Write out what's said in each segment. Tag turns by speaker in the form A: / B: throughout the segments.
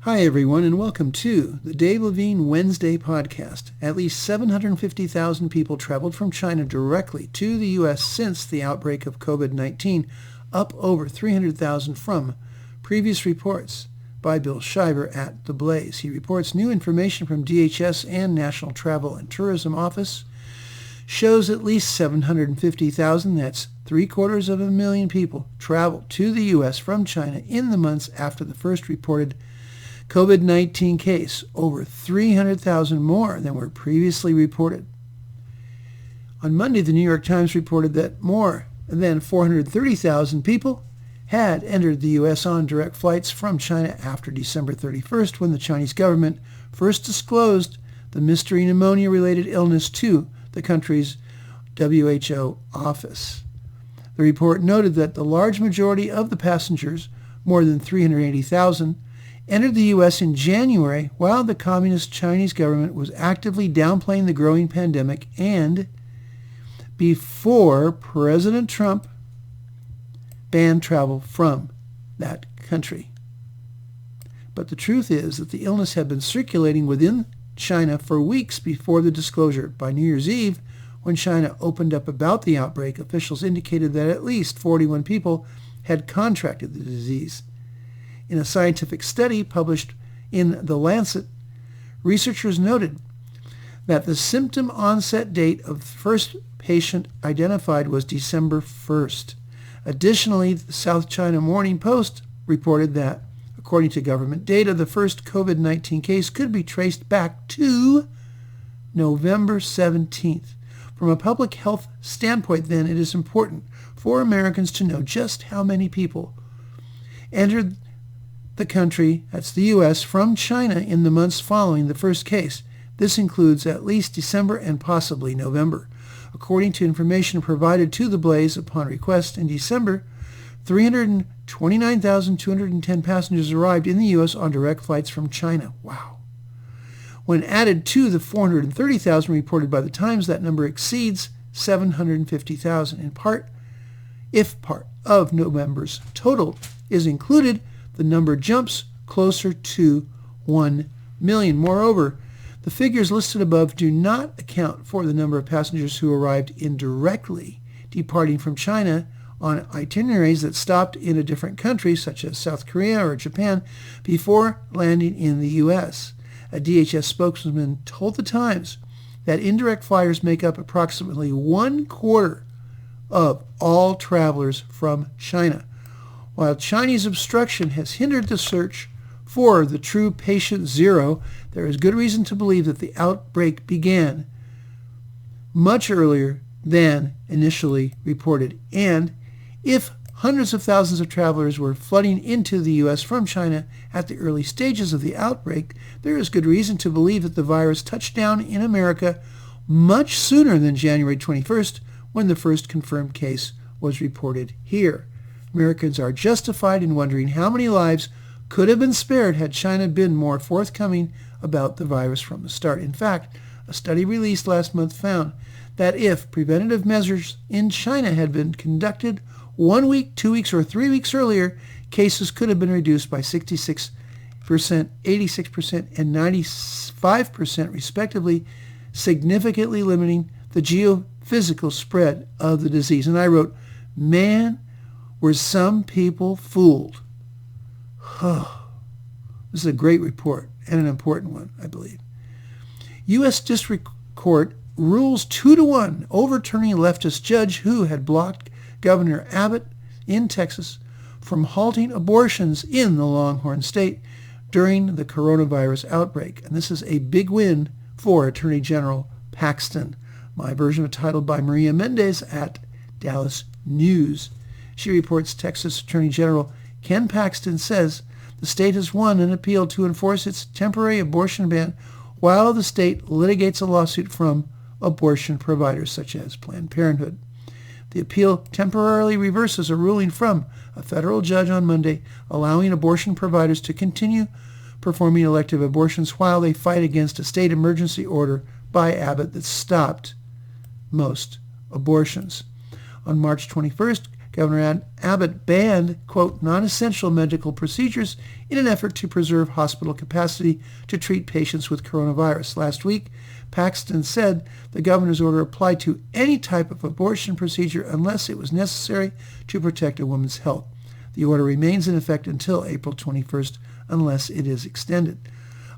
A: Hi, everyone, and welcome to the Dave Levine Wednesday podcast. At least 750,000 people traveled from China directly to the U.S. since the outbreak of COVID-19, up over 300,000 from previous reports by Bill Shiver at The Blaze. He reports new information from DHS and National Travel and Tourism Office shows at least 750,000, that's 750,000 people, traveled to the U.S. from China in the months after the first reported COVID-19 case, over 300,000 more than were previously reported. On Monday, the New York Times reported that more than 430,000 people had entered the U.S. on direct flights from China after December 31st, when the Chinese government first disclosed the mystery pneumonia-related illness to the country's WHO office. The report noted that the large majority of the passengers, more than 380,000, entered the U.S. in January while the communist Chinese government was actively downplaying the growing pandemic and before President Trump banned travel from that country. But the truth is that the illness had been circulating within China for weeks before the disclosure. By New Year's Eve, when China opened up about the outbreak, officials indicated that at least 41 people had contracted the disease. In a scientific study published in The Lancet, researchers noted that the symptom onset date of the first patient identified was December 1st. Additionally, the South China Morning Post reported that, according to government data, the first COVID-19 case could be traced back to November 17th. From a public health standpoint, then, it is important for Americans to know just how many people entered the country, that's the U.S., from China in the months following the first case. This includes at least December and possibly November. According to information provided to The Blaze upon request in December, 329,210 passengers arrived in the U.S. on direct flights from China. Wow. When added to the 430,000 reported by the Times, that number exceeds 750,000. In part, if part of November's total is included, the number jumps closer to 1 million. Moreover, the figures listed above do not account for the number of passengers who arrived indirectly departing from China on itineraries that stopped in a different country, such as South Korea or Japan, before landing in the U.S. A DHS spokesman told the Times that indirect flyers make up approximately 1/4 of all travelers from China. While Chinese obstruction has hindered the search for the true patient zero, there is good reason to believe that the outbreak began much earlier than initially reported. And if hundreds of thousands of travelers were flooding into the U.S. from China at the early stages of the outbreak, there is good reason to believe that the virus touched down in America much sooner than January 21st, when the first confirmed case was reported here. Americans are justified in wondering how many lives could have been spared had China been more forthcoming about the virus from the start. In fact, a study released last month found that if preventative measures in China had been conducted 1 week, 2 weeks, or 3 weeks earlier, cases could have been reduced by 66%, 86%, and 95% respectively, significantly limiting the geophysical spread of the disease. And I wrote, man, were some people fooled. This is a great report and an important one, I believe. U.S. District Court rules 2-1 overturning a leftist judge who had blocked Governor Abbott in Texas from halting abortions in the Longhorn State during the coronavirus outbreak. And this is a big win for Attorney General Paxton. My version was titled by Maria Mendez at Dallas News. She reports Texas Attorney General Ken Paxton says the state has won an appeal to enforce its temporary abortion ban while the state litigates a lawsuit from abortion providers such as Planned Parenthood. The appeal temporarily reverses a ruling from a federal judge on Monday allowing abortion providers to continue performing elective abortions while they fight against a state emergency order by Abbott that stopped most abortions. On March 21st, Governor Abbott banned, quote, non-essential medical procedures in an effort to preserve hospital capacity to treat patients with coronavirus. Last week, Paxton said the governor's order applied to any type of abortion procedure unless it was necessary to protect a woman's health. The order remains in effect until April 21st unless it is extended.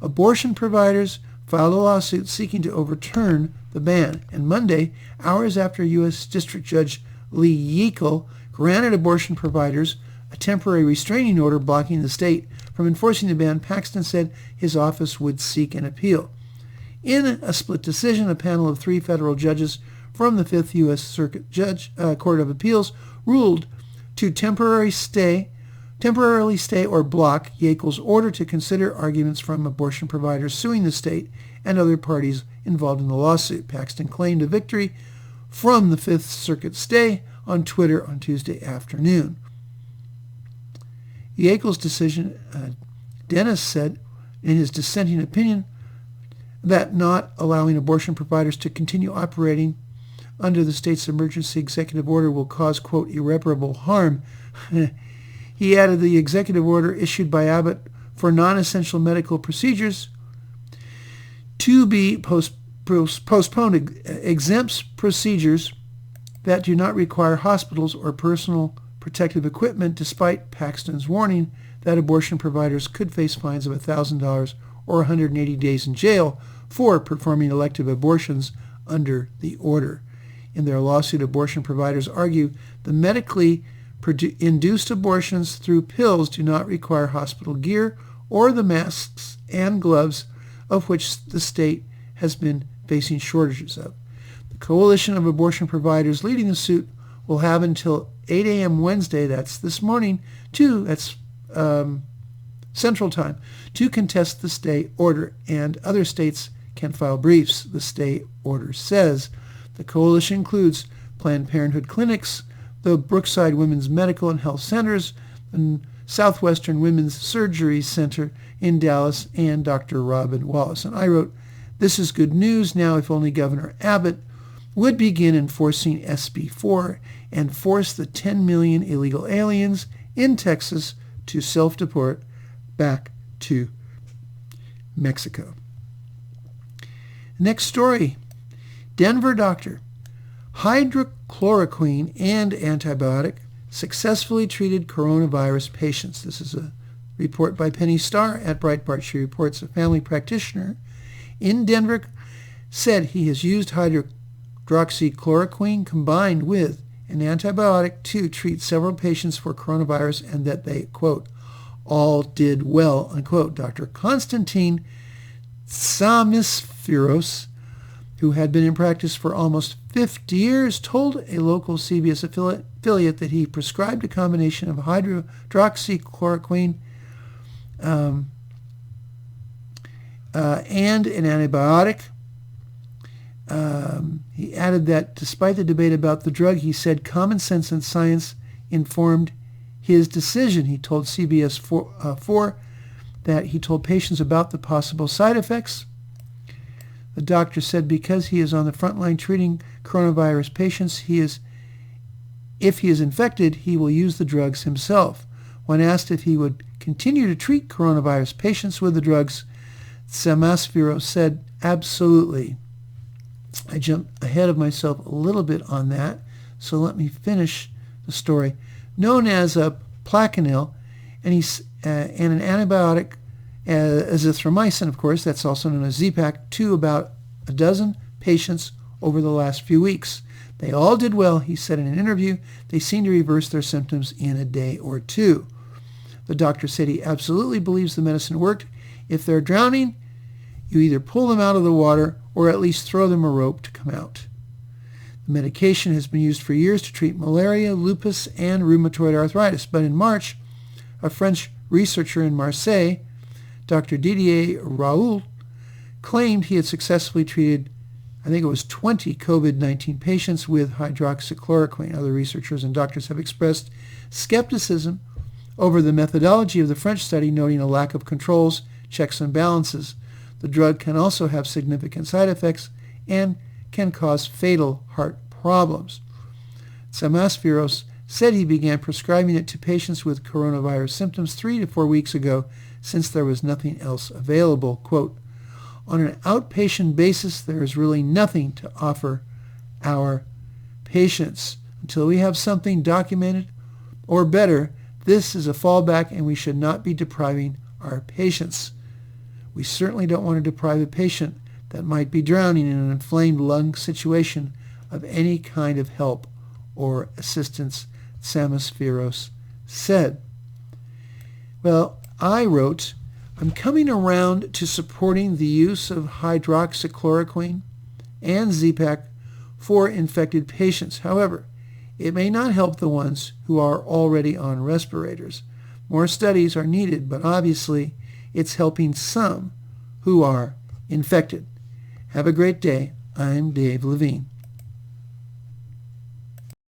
A: Abortion providers filed a lawsuit seeking to overturn the ban, and Monday, hours after U.S. District Judge Lee Yeakel granted abortion providers a temporary restraining order blocking the state from enforcing the ban, Paxton said his office would seek an appeal. In a split decision, a panel of 3 federal judges from the 5th U.S. Circuit Court of Appeals ruled to temporarily stay or block Yeakel's order to consider arguments from abortion providers suing the state and other parties involved in the lawsuit. Paxton claimed a victory from the 5th Circuit stay on Twitter on Tuesday afternoon. Yeakel's decision, Dennis said in his dissenting opinion, that not allowing abortion providers to continue operating under the state's emergency executive order will cause, quote, irreparable harm. He added the executive order issued by Abbott for non-essential medical procedures to be postponed exempts procedures that do not require hospitals or personal protective equipment, despite Paxton's warning that abortion providers could face fines of $1,000 or 180 days in jail for performing elective abortions under the order. In their lawsuit, abortion providers argue the medically induced abortions through pills do not require hospital gear or the masks and gloves of which the state has been facing shortages of. The coalition of abortion providers leading the suit will have until 8 a.m. Wednesday, that's this morning, that's Central Time, to contest the stay order, and other states can file briefs, the stay order says. The coalition includes Planned Parenthood clinics, the Brookside Women's Medical and Health Centers, and Southwestern Women's Surgery Center in Dallas, and Dr. Robin Wallace. And I wrote, this is good news now if only Governor Abbott would begin enforcing SB 4 and force the 10 million illegal aliens in Texas to self-deport back to Mexico. Next story. Denver doctor. Hydrochloroquine and antibiotic successfully treated coronavirus patients. This is a report by Penny Starr at Breitbart. She reports a family practitioner in Denver said he has used hydroxychloroquine combined with an antibiotic to treat several patients for coronavirus and that they, quote, all did well, unquote. Dr. Konstantin Tsamisfiros, who had been in practice for almost 50 years, told a local CBS affiliate that he prescribed a combination of hydroxychloroquine and an antibiotic. He added that despite the debate about the drug, he said common sense and science informed his decision. He told CBS 4 that he told patients about the possible side effects. The doctor said because he is on the front line treating coronavirus patients, if he is infected, he will use the drugs himself. When asked if he would continue to treat coronavirus patients with the drugs, Tsamisfiros said, absolutely. I jumped ahead of myself a little bit on that, so let me finish the story. Known as Plaquenil, and an antibiotic, azithromycin, of course, that's also known as Z-Pak, to about a dozen patients over the last few weeks. They all did well, he said in an interview. They seemed to reverse their symptoms in a day or two. The doctor said he absolutely believes the medicine worked. If they're drowning, you either pull them out of the water or at least throw them a rope to come out. The medication has been used for years to treat malaria, lupus, and rheumatoid arthritis. But in March, a French researcher in Marseille, Dr. Didier Raoult, claimed he had successfully treated, I think it was 20 COVID-19 patients with hydroxychloroquine. Other researchers and doctors have expressed skepticism over the methodology of the French study, noting a lack of controls, checks, and balances. The drug can also have significant side effects and can cause fatal heart problems. Tsamisfiros said he began prescribing it to patients with coronavirus symptoms 3 to 4 weeks ago since there was nothing else available. Quote, on an outpatient basis, there is really nothing to offer our patients. Until we have something documented, or better, this is a fallback and we should not be depriving our patients. We certainly don't want to deprive a patient that might be drowning in an inflamed lung situation of any kind of help or assistance, Samosferos said. Well, I wrote, I'm coming around to supporting the use of hydroxychloroquine and Z-Pak for infected patients. However, it may not help the ones who are already on respirators. More studies are needed, but obviously it's helping some who are infected. Have a great day. I'm Dave Levine.